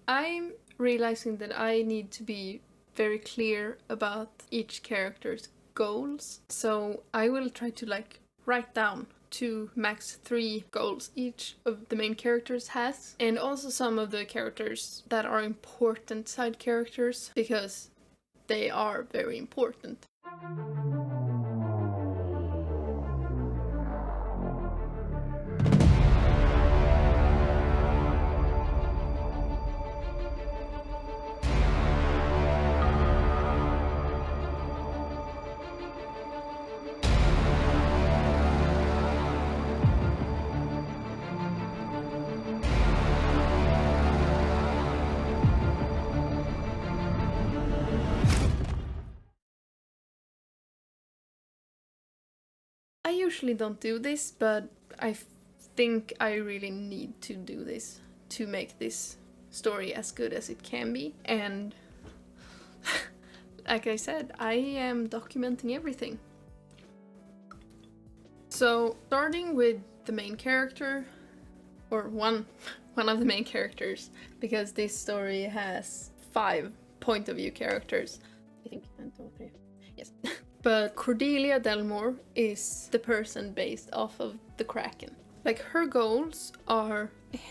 I'm realizing that I need to be very clear about each character's goals. So I will try to like write down 2, max 3 goals each of the main characters has, and also some of the characters that are important side characters, because they are very important. I usually don't do this, but I think I really need to do this to make this story as good as it can be. And like I said, I am documenting everything. So starting with the main character, or one of the main characters, because this story has 5 point of view characters. I think 1, 2, 3. Yes. But Cordelia Delmore is the person based off of the Kraken. Like, her goals are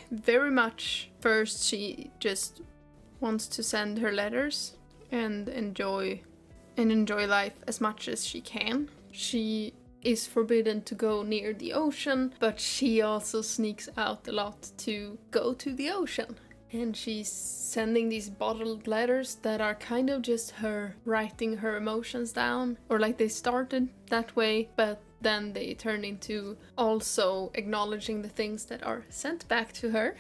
very much, first she just wants to send her letters and enjoy life as much as she can. She is forbidden to go near the ocean, but she also sneaks out a lot to go to the ocean. And she's sending these bottled letters that are kind of just her writing her emotions down. Or like, they started that way, but then they turned into also acknowledging the things that are sent back to her.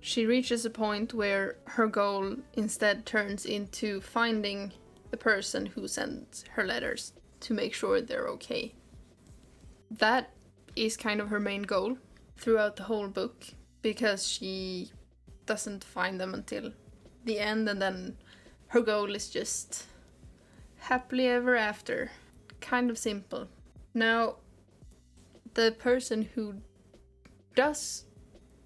She reaches a point where her goal instead turns into finding the person who sends her letters to make sure they're okay. That is kind of her main goal throughout the whole book, because she doesn't find them until the end, and then her goal is just happily ever after. Kind of simple. Now, the person who does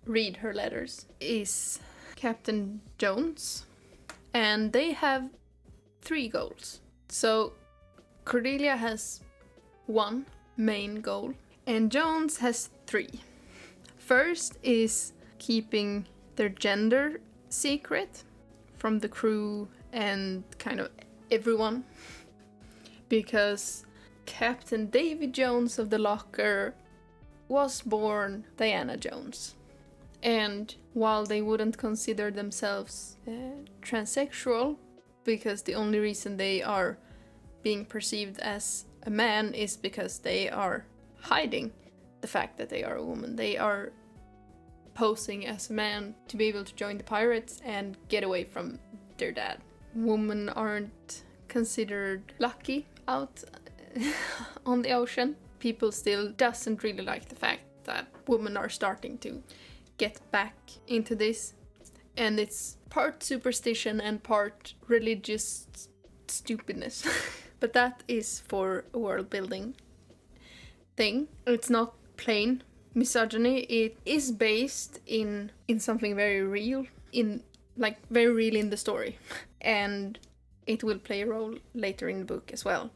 read her letters is Captain Jones, and they have 3 goals. So Cordelia has 1 main goal, and Jones has 3. First is keeping their gender secret from the crew and kind of everyone, because Captain David Jones of the Locker was born Diana Jones. And while they wouldn't consider themselves transsexual, because the only reason they are being perceived as a man is because they are hiding the fact that they are a woman. They are posing as a man to be able to join the pirates and get away from their dad. Women aren't considered lucky out on the ocean. People still doesn't really like the fact that women are starting to get back into this, and it's part superstition and part religious stupidness. But that is for a world building thing. It's not plain misogyny. It is based in something very real, very real in the story, and it will play a role later in the book as well.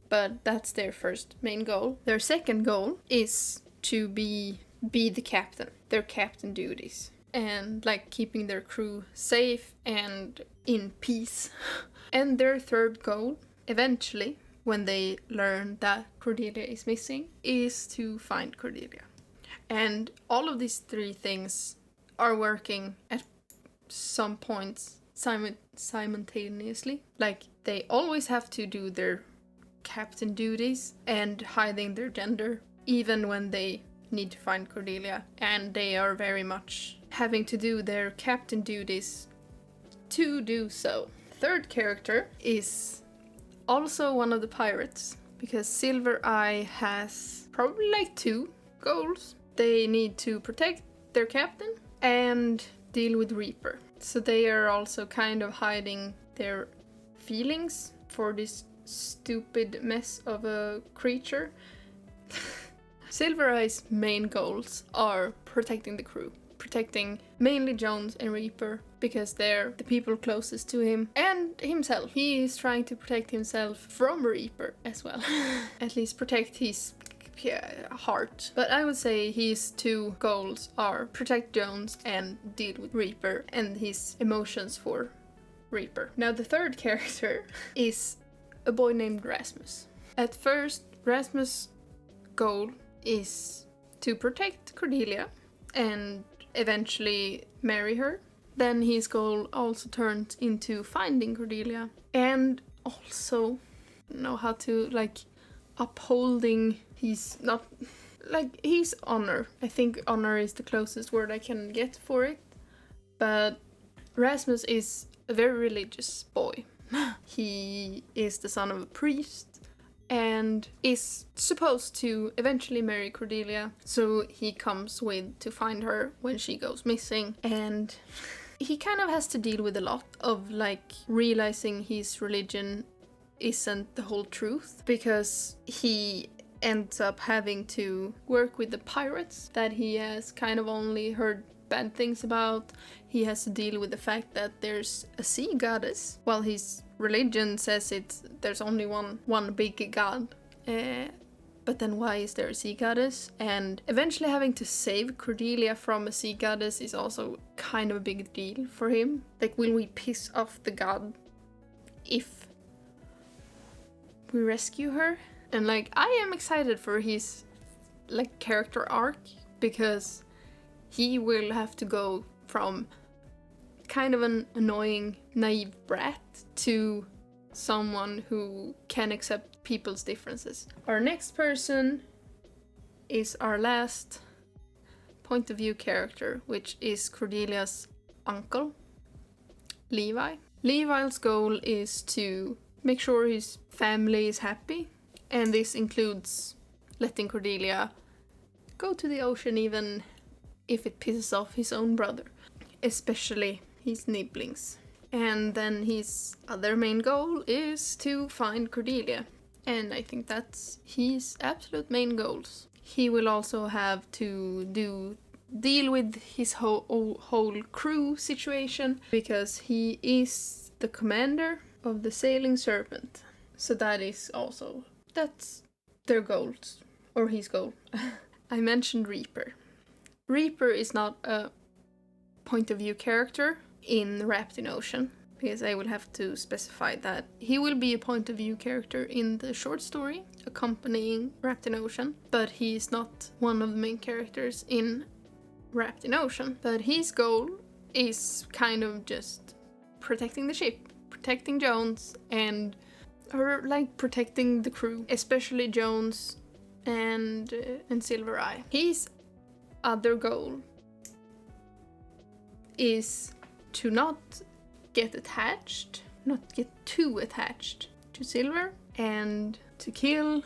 But that's their first main goal. Their second goal is to be the captain, their captain duties, and like keeping their crew safe and in peace. And their third goal, eventually, when they learn that Cordelia is missing, is to find Cordelia. And all of these 3 things are working at some points simultaneously. Like, they always have to do their captain duties and hiding their gender, even when they need to find Cordelia. And they are very much having to do their captain duties to do so. Third character is also one of the pirates, because Silver Eye has probably like 2 goals. They need to protect their captain and deal with Reaper. So they are also kind of hiding their feelings for this stupid mess of a creature. Silver Eye's main goals are protecting the crew, protecting mainly Jones and Reaper, because they're the people closest to him and himself. He is trying to protect himself from Reaper as well. At least protect his heart. But I would say his two goals are protect Jones and deal with Reaper and his emotions for Reaper. Now the third character is a boy named Rasmus. At first, Rasmus' goal is to protect Cordelia and eventually marry her. Then his goal also turns into finding Cordelia and also know how to upholding his his honor. I think honor is the closest word I can get for it. But Rasmus is a very religious boy. He is the son of a priest and is supposed to eventually marry Cordelia, so he comes with to find her when she goes missing. And he kind of has to deal with a lot of realizing his religion isn't the whole truth, because he ends up having to work with the pirates that he has kind of only heard bad things about. He has to deal with the fact that there's a sea goddess, while his religion says there's only one big god. But then why is there a sea goddess? And eventually having to save Cordelia from a sea goddess is also kind of a big deal for him. Will we piss off the god if we rescue her? And I am excited for his character arc, because he will have to go from kind of an annoying, naive brat to someone who can accept people's differences. Our next person is our last point of view character, which is Cordelia's uncle, Levi. Levi's goal is to make sure his family is happy, and this includes letting Cordelia go to the ocean even if it pisses off his own brother, especially his nibblings. And then his other main goal is to find Cordelia, and I think that's his absolute main goals. He will also have to deal with his whole crew situation, because he is the commander of the Sailing Serpent. So that's their goals, or his goal. I mentioned Reaper. Reaper is not a point of view character in Wrapped in Ocean, because I will have to specify that he will be a point of view character in the short story accompanying Wrapped in Ocean, but he is not one of the main characters in Wrapped in Ocean. But his goal is kind of just protecting the ship, protecting Jones, and protecting the crew, especially Jones and Silver Eye. His other goal is to not get too attached to Silver, and to kill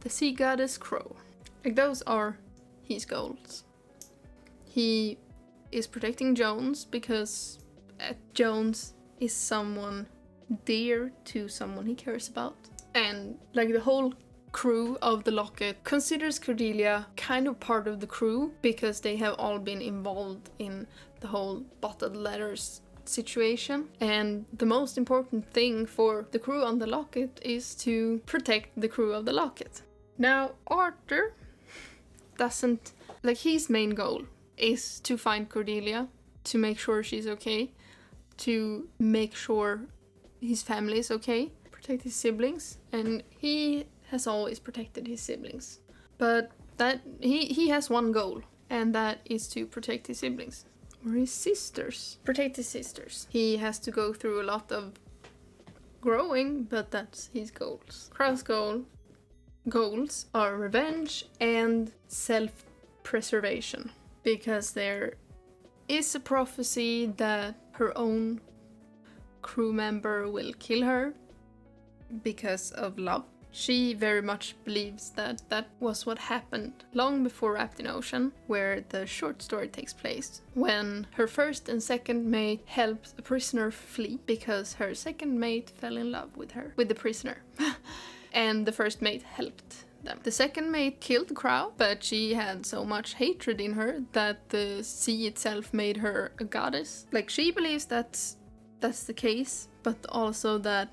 the sea goddess Crow. Those are his goals. He is protecting Jones because Jones is someone dear to someone he cares about, and the whole crew of the Locket considers Cordelia kind of part of the crew, because they have all been involved in the whole bottled letters situation. And the most important thing for the crew on the Locket is to protect the crew of the Locket. Now Arthur doesn't, his main goal is to find Cordelia, to make sure she's okay, to make sure his family is okay, protect his siblings, and he has always protected his siblings. But that he has one goal, and that is to protect his siblings. Or his sisters. Protect his sisters. He has to go through a lot of growing, but that's his goals. Crow's goals are revenge and self-preservation, because there is a prophecy that her own crew member will kill her because of love. She very much believes that that was what happened long before Wrapped in Ocean, where the short story takes place, when her first and second mate helped a prisoner flee because her second mate fell in love with the prisoner. And the first mate helped them. The second mate killed the crow, but she had so much hatred in her that the sea itself made her a goddess. Like, she believes that's the case, but also that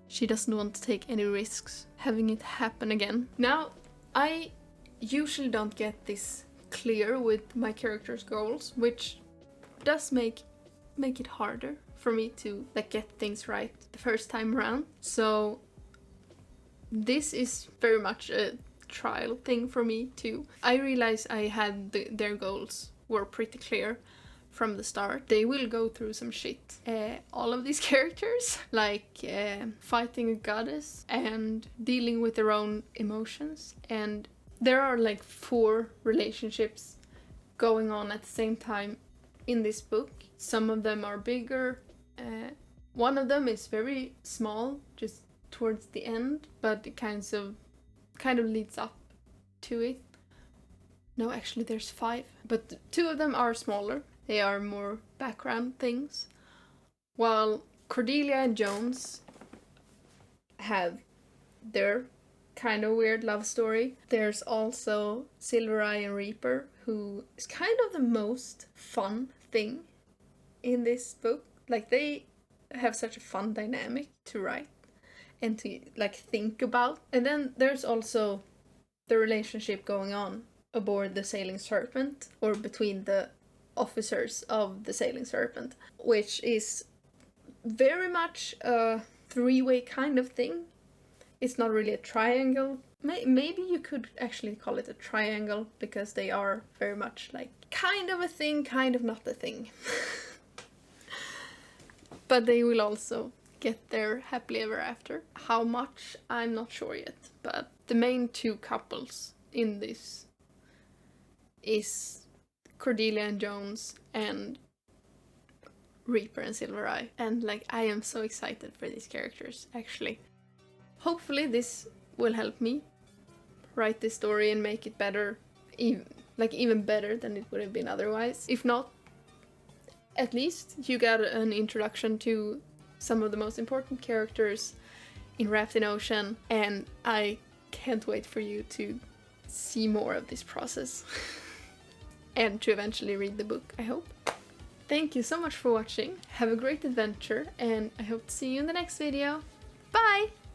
she doesn't want to take any risks having it happen again. Now, I usually don't get this clear with my character's goals, which does make it harder for me to like get things right the first time around. So this is very much a trial thing for me too. I realized I had their goals were pretty clear from the start. They will go through some shit. All of these characters, like fighting a goddess and dealing with their own emotions. And there are like 4 relationships going on at the same time in this book. Some of them are bigger. One of them is very small, just towards the end, but it kind of leads up to it. No, actually there's 5, but 2 of them are smaller. They are more background things, while Cordelia and Jones have their kind of weird love story. There's also Silvereye and Reaper, who is kind of the most fun thing in this book. Like, they have such a fun dynamic to write and to like think about. And then there's also the relationship going on aboard the Sailing Serpent, or between the officers of the Sailing Serpent, which is very much a 3-way kind of thing. It's not really a triangle. Maybe you could actually call it a triangle, because they are very much like kind of a thing, kind of not a thing. But they will also get there happily ever after. How much, I'm not sure yet. But the main 2 couples in this is Cordelia and Jones and Reaper and Silvereye. And like, I am so excited for these characters, actually. Hopefully this will help me write this story and make it better, even better than it would have been otherwise. If not, at least you got an introduction to some of the most important characters in Wrapped in Ocean, and I can't wait for you to see more of this process and to eventually read the book, I hope. Thank you so much for watching. Have a great adventure, and I hope to see you in the next video. Bye!